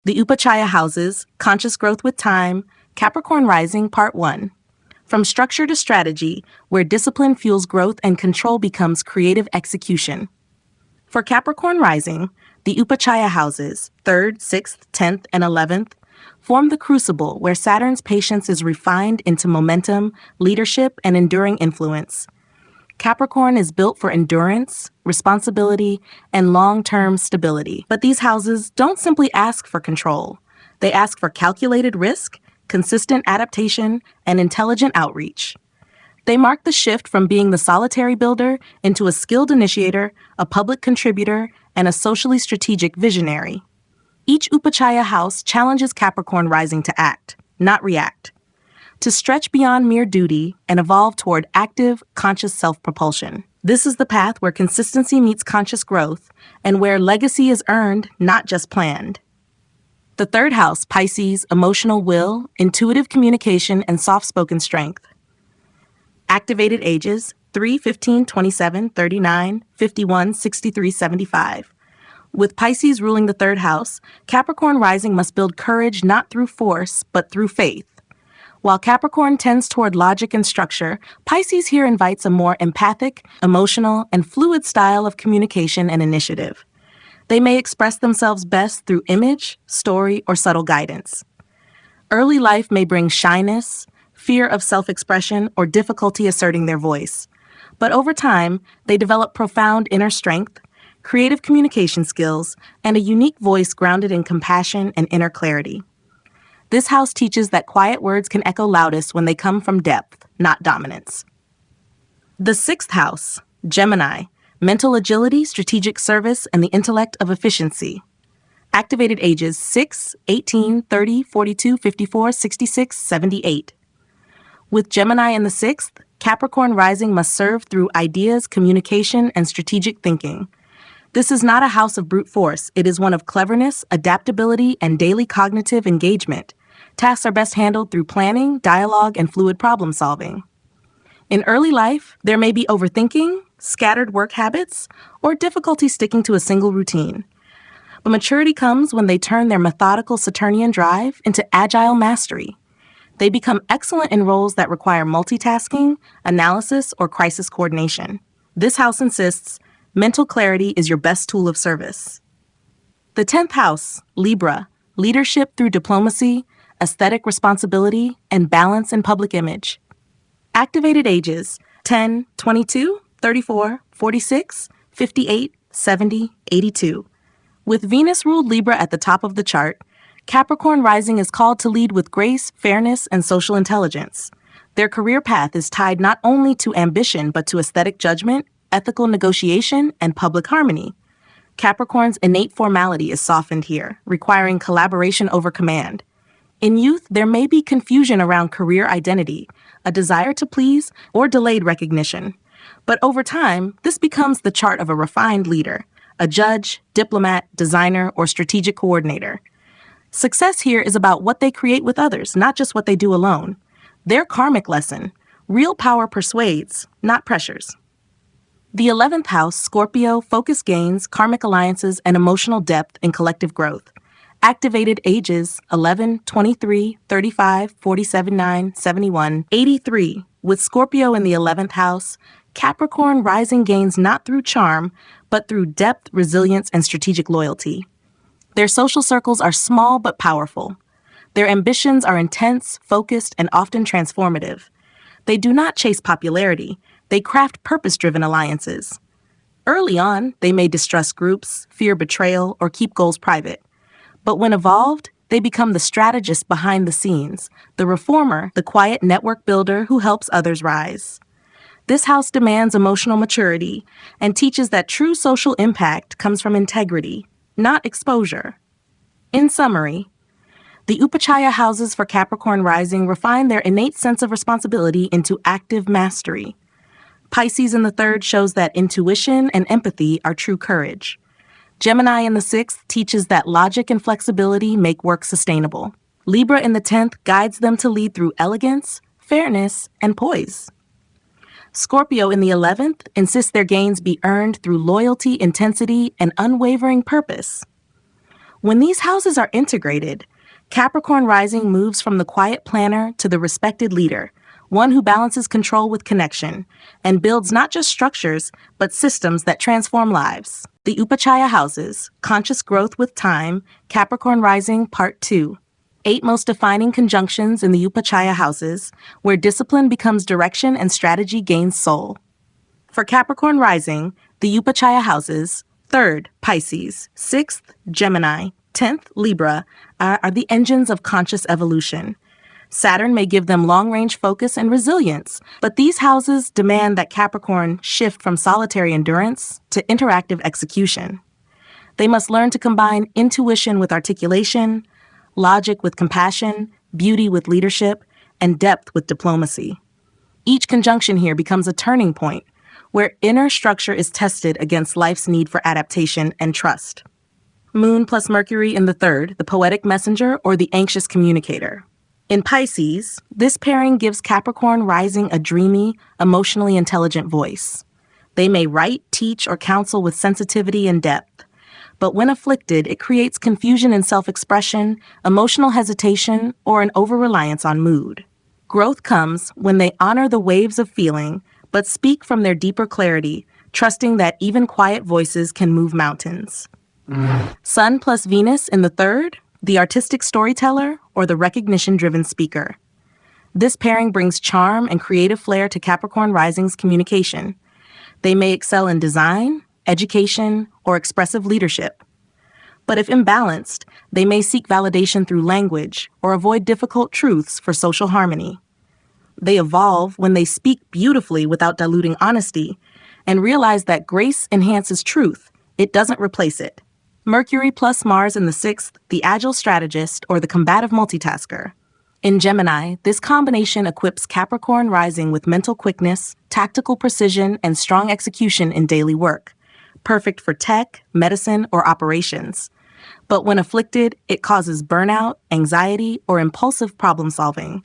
The Upachaya houses, Conscious Growth with Time, Capricorn Rising, Part 1. From structure to strategy, where discipline fuels growth and control becomes creative execution. For Capricorn Rising, the Upachaya houses, 3rd, 6th, 10th, and 11th, form the crucible where Saturn's patience is refined into momentum, leadership, and enduring influence. Capricorn is built for endurance, responsibility, and long-term stability. But these houses don't simply ask for control. They ask for calculated risk, consistent adaptation, and intelligent outreach. They mark the shift from being the solitary builder into a skilled initiator, a public contributor, and a socially strategic visionary. Each Upachaya house challenges Capricorn Rising to act, not react, to stretch beyond mere duty and evolve toward active, conscious self-propulsion. This is the path where consistency meets conscious growth and where legacy is earned, not just planned. The 3rd house, Pisces, emotional will, intuitive communication, and soft-spoken strength. Activated ages, 3, 15, 27, 39, 51, 63, 75. With Pisces ruling the 3rd house, Capricorn Rising must build courage not through force, but through faith. While Capricorn tends toward logic and structure, Pisces here invites a more empathic, emotional, and fluid style of communication and initiative. They may express themselves best through image, story, or subtle guidance. Early life may bring shyness, fear of self-expression, or difficulty asserting their voice. But over time, they develop profound inner strength, creative communication skills, and a unique voice grounded in compassion and inner clarity. This house teaches that quiet words can echo loudest when they come from depth, not dominance. The 6th house, Gemini, mental agility, strategic service, and the intellect of efficiency. Activated ages 6, 18, 30, 42, 54, 66, 78. With Gemini in the 6th, Capricorn Rising must serve through ideas, communication, and strategic thinking. This is not a house of brute force. It is one of cleverness, adaptability, and daily cognitive engagement. Tasks are best handled through planning, dialogue, and fluid problem solving. In early life, there may be overthinking, scattered work habits, or difficulty sticking to a single routine. But maturity comes when they turn their methodical Saturnian drive into agile mastery. They become excellent in roles that require multitasking, analysis, or crisis coordination. This house insists mental clarity is your best tool of service. The 10th house, Libra, leadership through diplomacy, aesthetic responsibility, and balance in public image. Activated ages 10, 22, 34, 46, 58, 70, 82. With Venus-ruled Libra at the top of the chart, Capricorn Rising is called to lead with grace, fairness, and social intelligence. Their career path is tied not only to ambition but to aesthetic judgment, ethical negotiation, and public harmony. Capricorn's innate formality is softened here, requiring collaboration over command. In youth, there may be confusion around career identity, a desire to please, or delayed recognition. But over time, this becomes the chart of a refined leader, a judge, diplomat, designer, or strategic coordinator. Success here is about what they create with others, not just what they do alone. Their karmic lesson: real power persuades, not pressures. The 11th house, Scorpio, focus gains, karmic alliances, and emotional depth in collective growth. Activated ages 11, 23, 35, 47, 9, 71, 83. With Scorpio in the 11th house, Capricorn Rising gains not through charm, but through depth, resilience, and strategic loyalty. Their social circles are small but powerful. Their ambitions are intense, focused, and often transformative. They do not chase popularity. They craft purpose-driven alliances. Early on, they may distrust groups, fear betrayal, or keep goals private. But when evolved, they become the strategist behind the scenes, the reformer, the quiet network builder who helps others rise. This house demands emotional maturity and teaches that true social impact comes from integrity, not exposure. In summary, the Upachaya houses for Capricorn Rising refine their innate sense of responsibility into active mastery. Pisces in the 3rd shows that intuition and empathy are true courage. Gemini in the 6th teaches that logic and flexibility make work sustainable. Libra in the 10th guides them to lead through elegance, fairness, and poise. Scorpio in the 11th insists their gains be earned through loyalty, intensity, and unwavering purpose. When these houses are integrated, Capricorn rising moves from the quiet planner to the respected leader, one who balances control with connection and builds not just structures, but systems that transform lives. The Upachaya houses, Conscious Growth with Time, Capricorn Rising, Part 2. 8 most defining conjunctions in the Upachaya houses, where discipline becomes direction and strategy gains soul. For Capricorn Rising, the Upachaya houses, 3rd, Pisces, 6th, Gemini, 10th, Libra, are the engines of conscious evolution. Saturn may give them long-range focus and resilience, but these houses demand that Capricorn shift from solitary endurance to interactive execution. They must learn to combine intuition with articulation, logic with compassion, beauty with leadership, and depth with diplomacy. Each conjunction here becomes a turning point, where inner structure is tested against life's need for adaptation and trust. Moon plus Mercury in the 3rd, the poetic messenger or the anxious communicator. In Pisces, this pairing gives Capricorn rising a dreamy, emotionally intelligent voice. They may write, teach, or counsel with sensitivity and depth. But when afflicted, it creates confusion in self-expression, emotional hesitation, or an over-reliance on mood. Growth comes when they honor the waves of feeling, but speak from their deeper clarity, trusting that even quiet voices can move mountains. Sun plus Venus in the 3rd, the artistic storyteller or the recognition-driven speaker. This pairing brings charm and creative flair to Capricorn rising's communication. They may excel in design, education, or expressive leadership. But if imbalanced, they may seek validation through language or avoid difficult truths for social harmony. They evolve when they speak beautifully without diluting honesty and realize that grace enhances truth, it doesn't replace it. Mercury plus Mars in the 6th, the agile strategist or the combative multitasker. In Gemini, this combination equips Capricorn rising with mental quickness, tactical precision, and strong execution in daily work, perfect for tech, medicine, or operations. But when afflicted, it causes burnout, anxiety, or impulsive problem solving.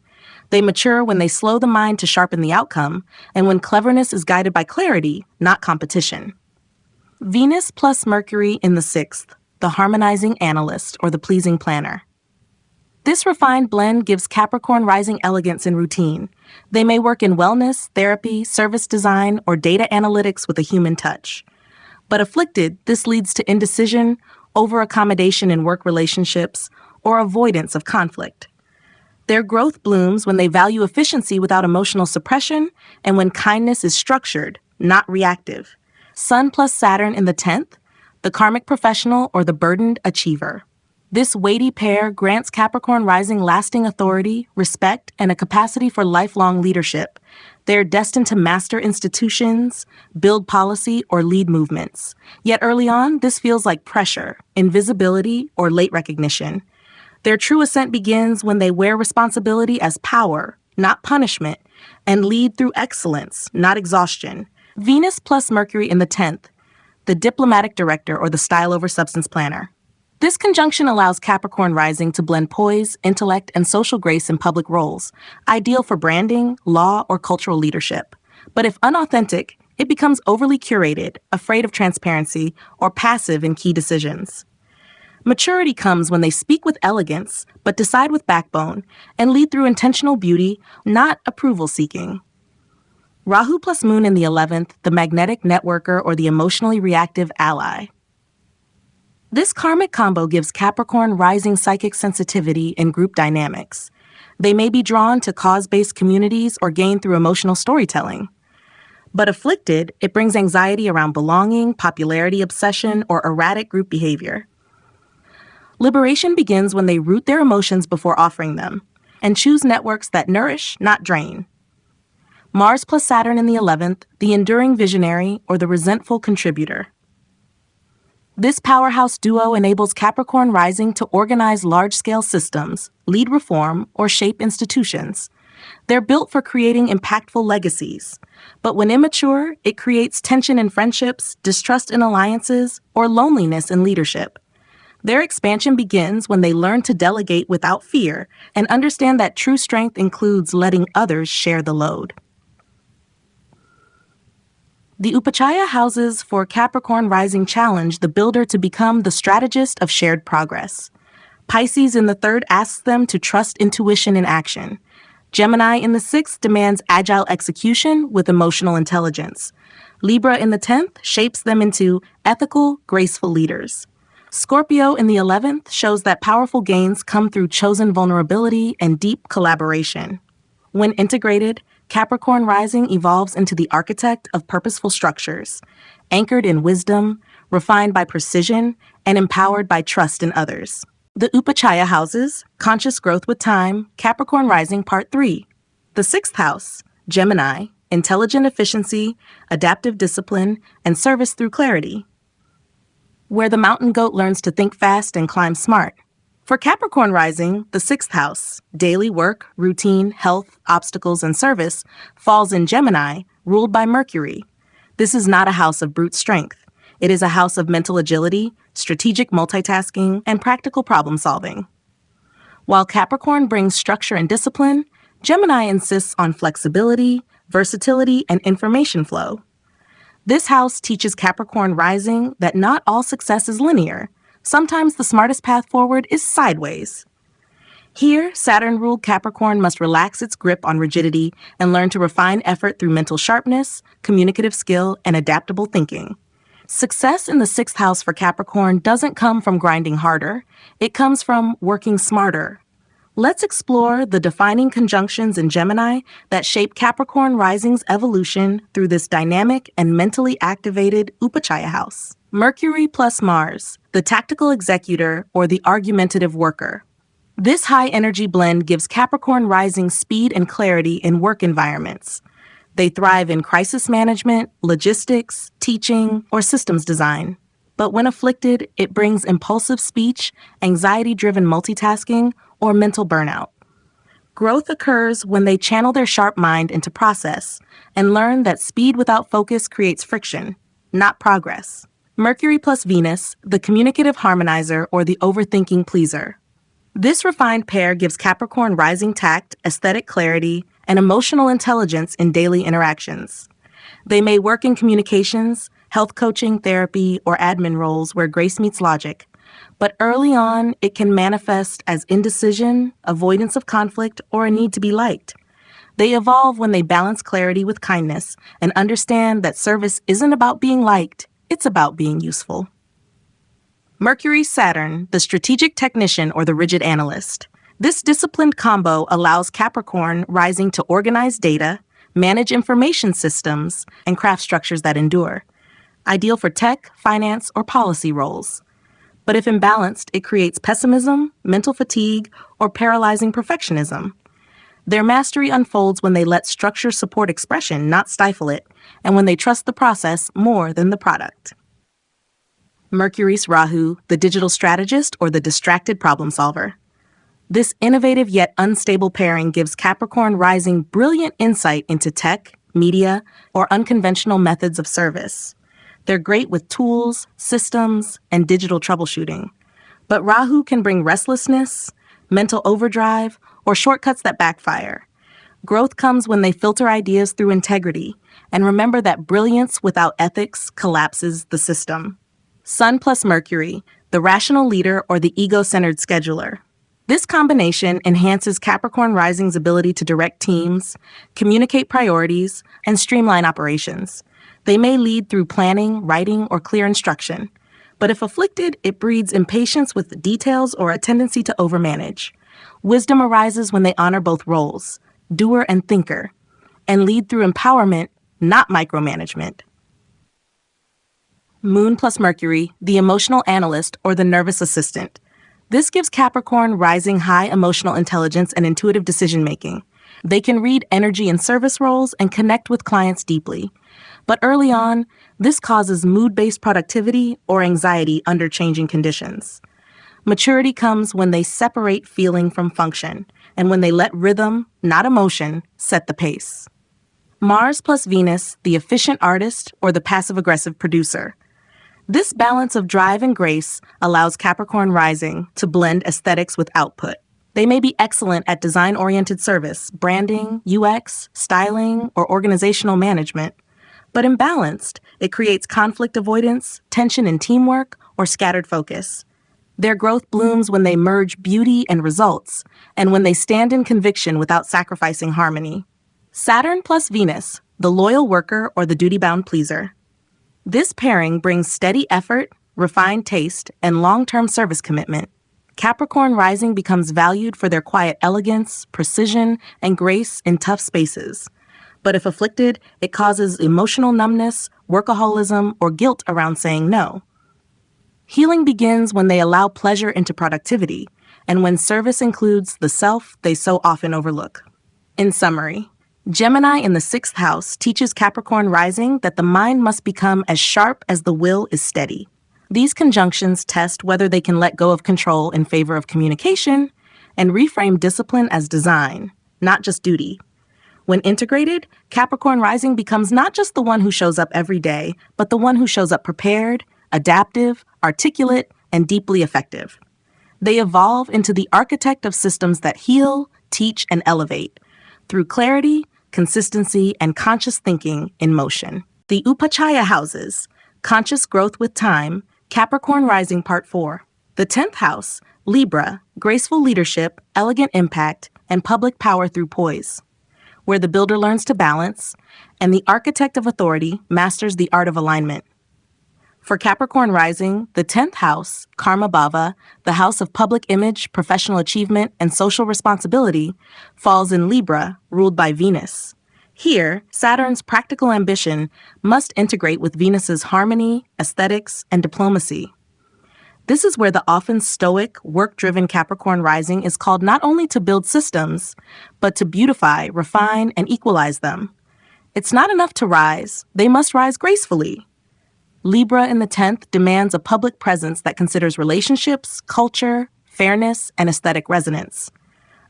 They mature when they slow the mind to sharpen the outcome, and when cleverness is guided by clarity, not competition. Venus plus Mercury in the 6th, the harmonizing analyst or the pleasing planner. This refined blend gives Capricorn rising elegance in routine. They may work in wellness, therapy, service design, or data analytics with a human touch. But afflicted, this leads to indecision, over-accommodation in work relationships, or avoidance of conflict. Their growth blooms when they value efficiency without emotional suppression and when kindness is structured, not reactive. Sun plus Saturn in the 10th, the karmic professional or the burdened achiever. This weighty pair grants Capricorn rising lasting authority, respect, and a capacity for lifelong leadership. They are destined to master institutions, build policy, or lead movements. Yet early on, this feels like pressure, invisibility, or late recognition. Their true ascent begins when they wear responsibility as power, not punishment, and lead through excellence, not exhaustion. Venus plus Mercury in the 10th, the diplomatic director or the style over substance planner. This conjunction allows Capricorn rising to blend poise, intellect, and social grace in public roles, ideal for branding, law, or cultural leadership. But if unauthentic, it becomes overly curated, afraid of transparency, or passive in key decisions. Maturity comes when they speak with elegance, but decide with backbone, and lead through intentional beauty, not approval seeking. Rahu plus Moon in the 11th, the magnetic networker or the emotionally reactive ally. This karmic combo gives Capricorn rising psychic sensitivity in group dynamics. They may be drawn to cause-based communities or gain through emotional storytelling. But afflicted, it brings anxiety around belonging, popularity obsession, or erratic group behavior. Liberation begins when they root their emotions before offering them, and choose networks that nourish, not drain. Mars plus Saturn in the 11th, the enduring visionary or the resentful contributor. This powerhouse duo enables Capricorn rising to organize large-scale systems, lead reform, or shape institutions. They're built for creating impactful legacies. But when immature, it creates tension in friendships, distrust in alliances, or loneliness in leadership. Their expansion begins when they learn to delegate without fear and understand that true strength includes letting others share the load. The Upachaya houses for Capricorn rising challenge the builder to become the strategist of shared progress. Pisces in the third asks them to trust intuition in action. Gemini in the sixth demands agile execution with emotional intelligence. Libra in the 10th shapes them into ethical, graceful leaders. Scorpio in the 11th shows that powerful gains come through chosen vulnerability and deep collaboration. When integrated, Capricorn rising evolves into the architect of purposeful structures, anchored in wisdom, refined by precision, and empowered by trust in others. The Upachaya houses, Conscious Growth with Time, Capricorn Rising Part 3. The sixth house, Gemini, Intelligent Efficiency, Adaptive Discipline, and Service through Clarity. Where the mountain goat learns to think fast and climb smart. For Capricorn Rising, the sixth house, Daily Work, Routine, Health, Obstacles, and Service, falls in Gemini, ruled by Mercury. This is not a house of brute strength. It is a house of mental agility, strategic multitasking, and practical problem solving. While Capricorn brings structure and discipline, Gemini insists on flexibility, versatility, and information flow. This house teaches Capricorn rising that not all success is linear. Sometimes the smartest path forward is sideways. Here, Saturn-ruled Capricorn must relax its grip on rigidity and learn to refine effort through mental sharpness, communicative skill, and adaptable thinking. Success in the sixth house for Capricorn doesn't come from grinding harder. It comes from working smarter. Let's explore the defining conjunctions in Gemini that shape Capricorn rising's evolution through this dynamic and mentally activated Upachaya house. Mercury plus Mars, the tactical executor or the argumentative worker. This high-energy blend gives Capricorn rising speed and clarity in work environments. They thrive in crisis management, logistics, teaching, or systems design. But when afflicted, it brings impulsive speech, anxiety-driven multitasking, or mental burnout. Growth occurs when they channel their sharp mind into process and learn that speed without focus creates friction, not progress. Mercury plus Venus, the communicative harmonizer or the overthinking pleaser. This refined pair gives Capricorn rising tact, aesthetic clarity, and emotional intelligence in daily interactions. They may work in communications, health coaching, therapy, or admin roles where grace meets logic, but early on, it can manifest as indecision, avoidance of conflict, or a need to be liked. They evolve when they balance clarity with kindness and understand that service isn't about being liked, it's about being useful. Mercury-Saturn, the strategic technician or the rigid analyst. This disciplined combo allows Capricorn rising to organize data, manage information systems, and craft structures that endure. Ideal for tech, finance, or policy roles. But if imbalanced, it creates pessimism, mental fatigue, or paralyzing perfectionism. Their mastery unfolds when they let structure support expression, not stifle it, and when they trust the process more than the product. Mercury's Rahu, the digital strategist or the distracted problem solver. This innovative yet unstable pairing gives Capricorn rising brilliant insight into tech, media, or unconventional methods of service. They're great with tools, systems, and digital troubleshooting. But Rahu can bring restlessness, mental overdrive, or shortcuts that backfire. Growth comes when they filter ideas through integrity and remember that brilliance without ethics collapses the system. Sun plus Mercury, the rational leader or the ego-centered scheduler. This combination enhances Capricorn rising's ability to direct teams, communicate priorities, and streamline operations. They may lead through planning, writing, or clear instruction. But if afflicted, it breeds impatience with details or a tendency to overmanage. Wisdom arises when they honor both roles, doer and thinker, and lead through empowerment, not micromanagement. Moon plus Mercury, the emotional analyst or the nervous assistant. This gives Capricorn rising high emotional intelligence and intuitive decision-making. They can read energy in service roles and connect with clients deeply. But early on, this causes mood-based productivity or anxiety under changing conditions. Maturity comes when they separate feeling from function, and when they let rhythm, not emotion, set the pace. Mars plus Venus, the efficient artist or the passive-aggressive producer. This balance of drive and grace allows Capricorn rising to blend aesthetics with output. They may be excellent at design-oriented service, branding, UX, styling, or organizational management, But imbalanced, it creates conflict avoidance, tension in teamwork, or scattered focus. Their growth blooms when they merge beauty and results, and when they stand in conviction without sacrificing harmony. Saturn plus Venus, the loyal worker or the duty-bound pleaser. This pairing brings steady effort, refined taste, and long-term service commitment. Capricorn rising becomes valued for their quiet elegance, precision, and grace in tough spaces. But if afflicted, it causes emotional numbness, workaholism, or guilt around saying no. Healing begins when they allow pleasure into productivity, and when service includes the self they so often overlook. In summary, Gemini in the 6th house teaches Capricorn rising that the mind must become as sharp as the will is steady. These conjunctions test whether they can let go of control in favor of communication and reframe discipline as design, not just duty. When integrated, Capricorn rising becomes not just the one who shows up every day, but the one who shows up prepared, adaptive, articulate, and deeply effective. They evolve into the architect of systems that heal, teach, and elevate through clarity, consistency, and conscious thinking in motion. The Upachaya houses, conscious growth with time, Capricorn rising part 4. The 10th house, Libra, graceful leadership, elegant impact, and public power through poise, where the builder learns to balance, and the architect of authority masters the art of alignment. For Capricorn rising, the 10th house, Karma Bhava, the house of public image, professional achievement, and social responsibility, falls in Libra, ruled by Venus. Here, Saturn's practical ambition must integrate with Venus's harmony, aesthetics, and diplomacy. This is where the often stoic, work-driven Capricorn rising is called not only to build systems, but to beautify, refine, and equalize them. It's not enough to rise, they must rise gracefully. Libra in the 10th demands a public presence that considers relationships, culture, fairness, and aesthetic resonance.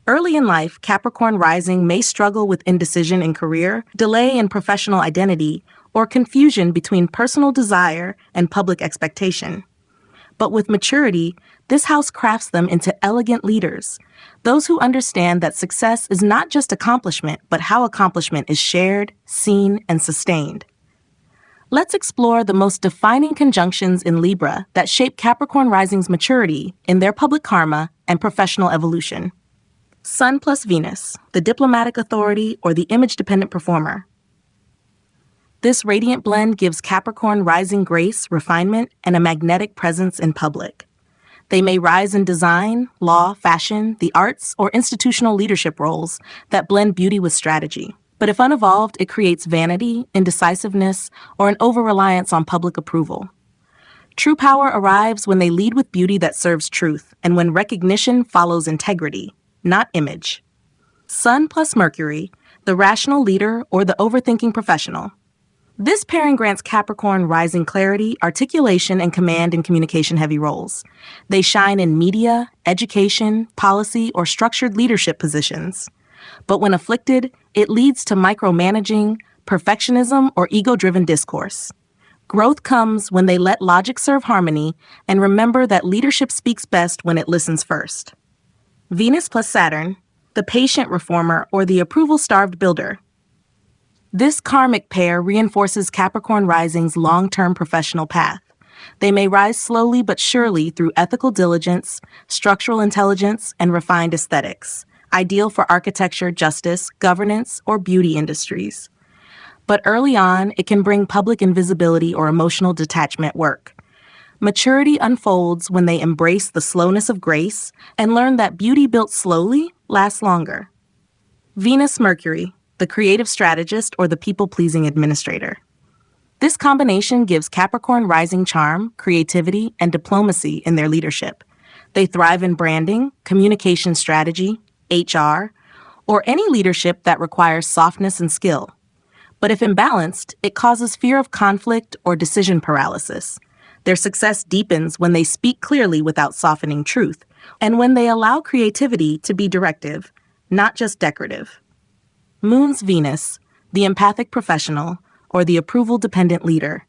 Early in life, Capricorn rising may struggle with indecision in career, delay in professional identity, or confusion between personal desire and public expectation. But with maturity, this house crafts them into elegant leaders, those who understand that success is not just accomplishment, but how accomplishment is shared, seen, and sustained. Let's explore the most defining conjunctions in Libra that shape Capricorn rising's maturity in their public karma and professional evolution. Sun plus Venus, the diplomatic authority or the image-dependent performer. This radiant blend gives Capricorn rising grace, refinement, and a magnetic presence in public. They may rise in design, law, fashion, the arts, or institutional leadership roles that blend beauty with strategy. But if unevolved, it creates vanity, indecisiveness, or an over-reliance on public approval. True power arrives when they lead with beauty that serves truth, and when recognition follows integrity, not image. Sun plus Mercury, the rational leader or the overthinking professional. This pairing grants Capricorn rising clarity, articulation, and command in communication-heavy roles. They shine in media, education, policy, or structured leadership positions. But when afflicted, it leads to micromanaging, perfectionism, or ego-driven discourse. Growth comes when they let logic serve harmony and remember that leadership speaks best when it listens first. Venus plus Saturn, the patient reformer or the approval-starved builder. This karmic pair reinforces Capricorn rising's long-term professional path. They may rise slowly but surely through ethical diligence, structural intelligence, and refined aesthetics, ideal for architecture, justice, governance, or beauty industries. But early on, it can bring public invisibility or emotional detachment work. Maturity unfolds when they embrace the slowness of grace and learn that beauty built slowly lasts longer. Venus-Mercury, the creative strategist or the people-pleasing administrator. This combination gives Capricorn rising charm, creativity, and diplomacy in their leadership. They thrive in branding, communication strategy, HR, or any leadership that requires softness and skill. But if imbalanced, it causes fear of conflict or decision paralysis. Their success deepens when they speak clearly without softening truth, and when they allow creativity to be directive, not just decorative. Moon's Venus, the empathic professional, or the approval-dependent leader.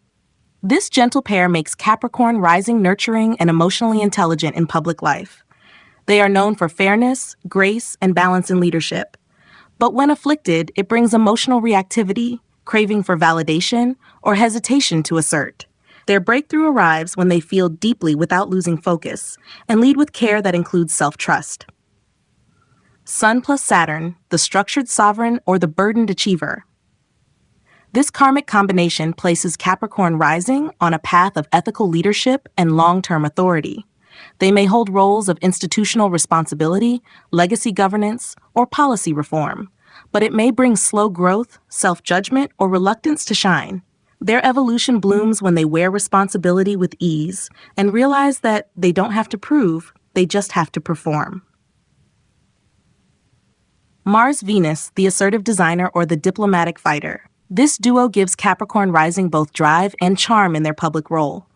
This gentle pair makes Capricorn rising nurturing and emotionally intelligent in public life. They are known for fairness, grace, and balance in leadership. But when afflicted, it brings emotional reactivity, craving for validation, or hesitation to assert. Their breakthrough arrives when they feel deeply without losing focus and lead with care that includes self-trust. Sun plus Saturn, the structured sovereign or the burdened achiever. This karmic combination places Capricorn rising on a path of ethical leadership and long-term authority. They may hold roles of institutional responsibility, legacy governance, or policy reform, but it may bring slow growth, self-judgment, or reluctance to shine. Their evolution blooms when they wear responsibility with ease and realize that they don't have to prove, they just have to perform. Mars-Venus, the assertive designer or the diplomatic fighter. This duo gives Capricorn rising both drive and charm in their public role.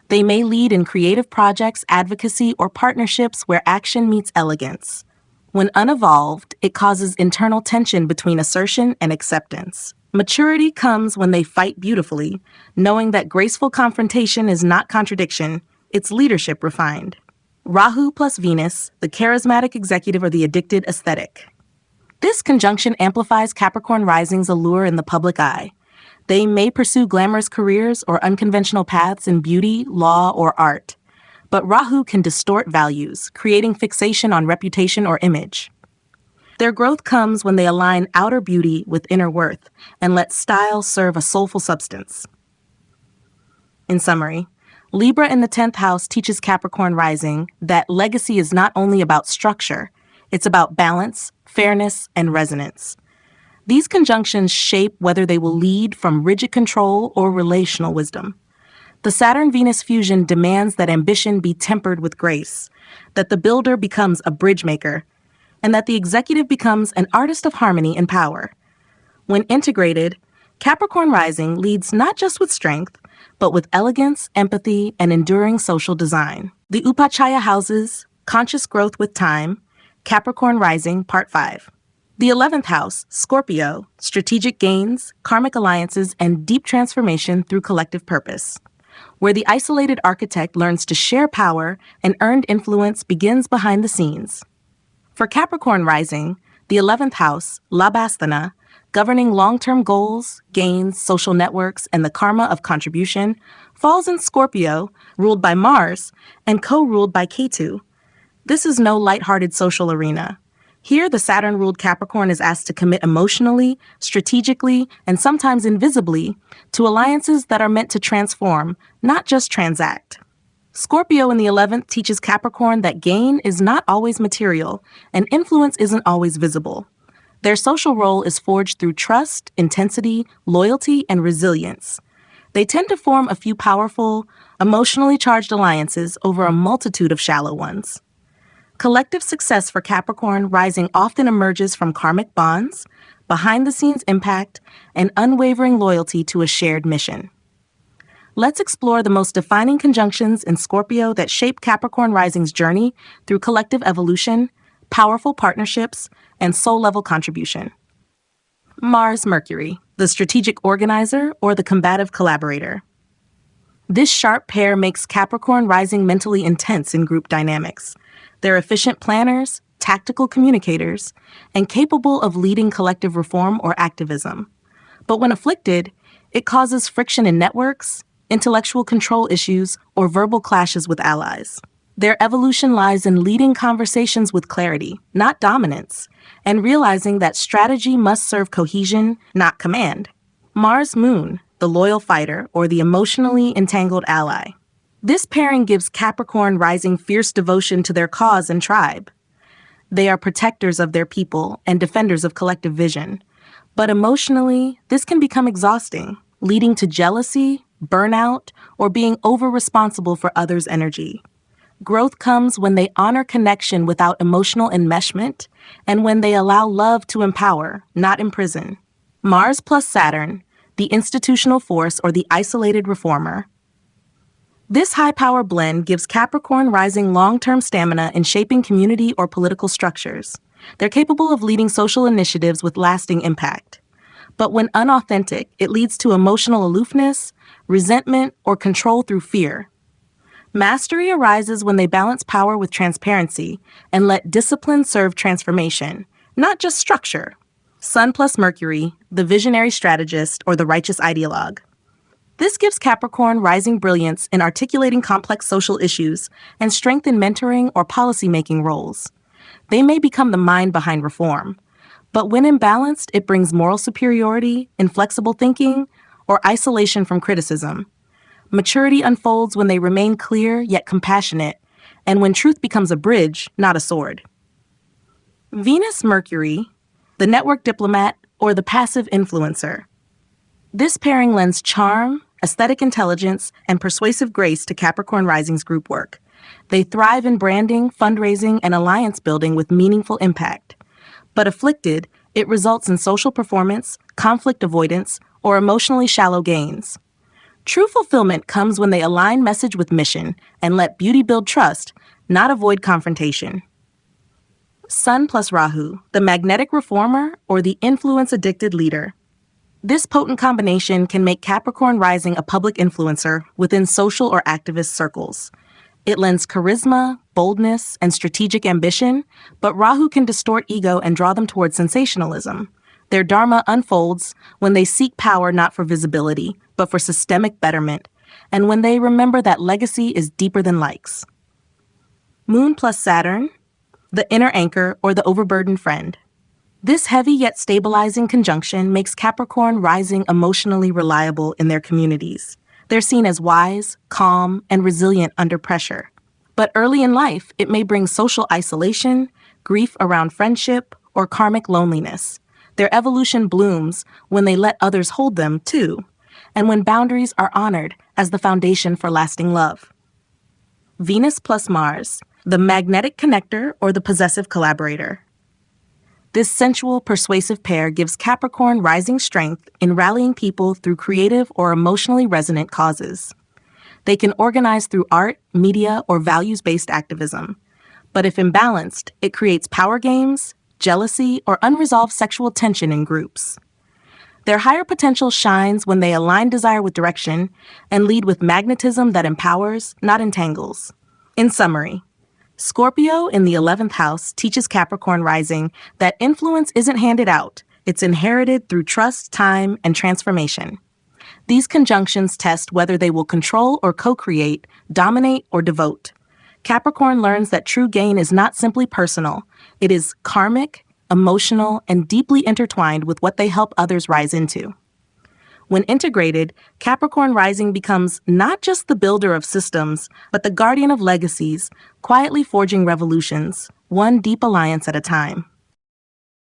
They may lead in creative projects, advocacy, or partnerships where action meets elegance. When unevolved, it causes internal tension between assertion and acceptance. Maturity comes when they fight beautifully, knowing that graceful confrontation is not contradiction, it's leadership refined. Rahu plus Venus, the charismatic executive or the addicted aesthetic. This conjunction amplifies Capricorn rising's allure in the public eye. They may pursue glamorous careers or unconventional paths in beauty, law, or art. But Rahu can distort values, creating fixation on reputation or image. Their growth comes when they align outer beauty with inner worth and let style serve a soulful substance. In summary, Libra in the 10th house teaches Capricorn rising that legacy is not only about structure, it's about balance, fairness, and resonance. These conjunctions shape whether they will lead from rigid control or relational wisdom. The Saturn-Venus fusion demands that ambition be tempered with grace, that the builder becomes a bridge maker, and that the executive becomes an artist of harmony and power. When integrated, Capricorn rising leads not just with strength, but with elegance, empathy, and enduring social design. The Upachaya houses, conscious growth with time, Capricorn rising, part 5. The 11th house, Scorpio, strategic gains, karmic alliances, and deep transformation through collective purpose, where the isolated architect learns to share power and earned influence begins behind the scenes. For Capricorn rising, the 11th house, Labasthana, governing long-term goals, gains, social networks, and the karma of contribution, falls in Scorpio, ruled by Mars, and co-ruled by Ketu. This is no lighthearted social arena. Here, the Saturn-ruled Capricorn is asked to commit emotionally, strategically, and sometimes invisibly to alliances that are meant to transform, not just transact. Scorpio in the 11th teaches Capricorn that gain is not always material, and influence isn't always visible. Their social role is forged through trust, intensity, loyalty, and resilience. They tend to form a few powerful, emotionally charged alliances over a multitude of shallow ones. Collective success for Capricorn rising often emerges from karmic bonds, behind-the-scenes impact, and unwavering loyalty to a shared mission. Let's explore the most defining conjunctions in Scorpio that shape Capricorn rising's journey through collective evolution, powerful partnerships, and soul-level contribution. Mars-Mercury, the strategic organizer or the combative collaborator. This sharp pair makes Capricorn rising mentally intense in group dynamics. They're efficient planners, tactical communicators, and capable of leading collective reform or activism. But when afflicted, it causes friction in networks, intellectual control issues, or verbal clashes with allies. Their evolution lies in leading conversations with clarity, not dominance, and realizing that strategy must serve cohesion, not command. Mars-Moon, the loyal fighter or the emotionally entangled ally. This pairing gives Capricorn rising fierce devotion to their cause and tribe. They are protectors of their people and defenders of collective vision. But emotionally, this can become exhausting, leading to jealousy, burnout, or being over-responsible for others' energy. Growth comes when they honor connection without emotional enmeshment and when they allow love to empower, not imprison. Mars plus Saturn, the institutional force or the isolated reformer. This high-power blend gives Capricorn rising long-term stamina in shaping community or political structures. They're capable of leading social initiatives with lasting impact. But when unauthentic, it leads to emotional aloofness, resentment, or control through fear. Mastery arises when they balance power with transparency and let discipline serve transformation, not just structure. Sun plus Mercury, the visionary strategist or the righteous ideologue. This gives Capricorn rising brilliance in articulating complex social issues and strength in mentoring or policymaking roles. They may become the mind behind reform, but when imbalanced, it brings moral superiority, inflexible thinking, or isolation from criticism. Maturity unfolds when they remain clear yet compassionate, and when truth becomes a bridge, not a sword. Venus-Mercury, the network diplomat or the passive influencer. This pairing lends charm, aesthetic intelligence, and persuasive grace to Capricorn Rising's group work. They thrive in branding, fundraising, and alliance building with meaningful impact. But afflicted, it results in social performance, conflict avoidance, or emotionally shallow gains. True fulfillment comes when they align message with mission and let beauty build trust, not avoid confrontation. Sun plus Rahu, the magnetic reformer or the influence-addicted leader. This potent combination can make Capricorn Rising a public influencer within social or activist circles. It lends charisma, boldness, and strategic ambition, but Rahu can distort ego and draw them towards sensationalism. Their dharma unfolds when they seek power not for visibility, but for systemic betterment, and when they remember that legacy is deeper than likes. Moon plus Saturn, the inner anchor or the overburdened friend. This heavy yet stabilizing conjunction makes Capricorn Rising emotionally reliable in their communities. They're seen as wise, calm, and resilient under pressure. But early in life, it may bring social isolation, grief around friendship, or karmic loneliness. Their evolution blooms when they let others hold them, too, and when boundaries are honored as the foundation for lasting love. Venus plus Mars, the magnetic connector or the possessive collaborator. This sensual, persuasive pair gives Capricorn Rising strength in rallying people through creative or emotionally resonant causes. They can organize through art, media, or values-based activism. But if imbalanced, it creates power games, jealousy, or unresolved sexual tension in groups. Their higher potential shines when they align desire with direction and lead with magnetism that empowers, not entangles. In summary, Scorpio in the 11th house teaches Capricorn Rising that influence isn't handed out, it's inherited through trust, time, and transformation. These conjunctions test whether they will control or co-create, dominate or devote. Capricorn learns that true gain is not simply personal, it is karmic, emotional, and deeply intertwined with what they help others rise into. When integrated, Capricorn Rising becomes not just the builder of systems, but the guardian of legacies, quietly forging revolutions, one deep alliance at a time.